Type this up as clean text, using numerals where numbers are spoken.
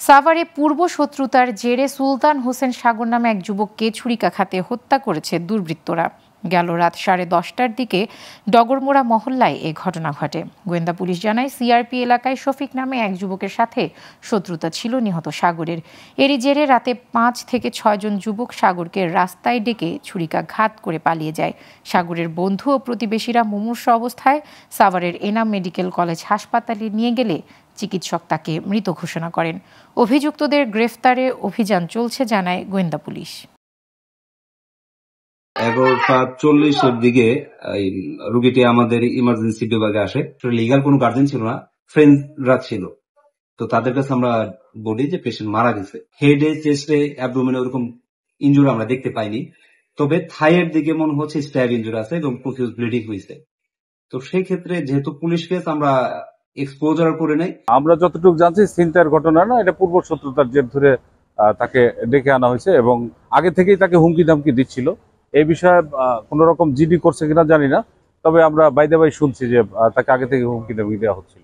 সাভারে পূর্ব শত্রুতার জেরে সুলতান হোসেন সাগর নামে এক যুবককে ছুরিকাঘাতে হত্যা করেছে দুর্বৃত্তরা। গেল রাত 10:30টার দিকে ডগরমোড়া মহল্লায় এ ঘটনা ঘটে। গোয়েন্দা পুলিশ জানায়, সিআরপি এলাকায় শফিক নামে এক যুবকের সাথে শত্রুতা ছিল নিহত সাগরের। এরই জেরে রাতে 5 থেকে 6 জন যুবক সাগরকে রাস্তায় ডেকে ছুরিকাঘাত করে পালিয়ে যায়। সাগরের বন্ধু ও প্রতিবেশীরা মুমূর্ষু অবস্থায় সাভারের এনাম মেডিকেল কলেজ হাসপাতালে নিয়ে গেলে চিকিৎসক তাকে মৃত ঘোষণা করেন। অভিযুক্তদের গ্রেফতারে অভিযান চলছে জানায় গোয়েন্দা পুলিশ। 11:40-এর দিকে রোগীটি আমাদের ইমার্জেন্সি বিভাগে আসে। লিগ্যাল কোনো গার্জেন ছিল না, ফ্রেন্ডরা ছিল। তো তাদের কাছে আমরা বলি যে পেশেন্ট মারা গেছে। হেডে, চেস্টে, অ্যাবডোমেনে ওরকম ইনজুরি আমরা দেখতে পাইনি, তবে থাইয়ের দিকে মনে হচ্ছে স্ট্যাব ইনজুরি আছে এবং প্রফিউজ ব্লিডিং হয়েছে। তো সেই ক্ষেত্রে যেহেতু পুলিশ কেস, আমরা এক্সপোজার করে নাই। আমরা যতটুকু জানছি ছিনতাইয়ের ঘটনা না, এটা পূর্ব শত্রুতার জের ধরে তাকে ডেকে আনা হয়েছে এবং আগে থেকেই তাকে হুমকি ধামকি দিচ্ছিল। এই বিষয়ে কোন রকম জিডি করছে কিনা জানি না, তবে আমরা বাইরে শুনছি যে তাকে আগে থেকে হুমকি ধামকি দেওয়া হচ্ছিল।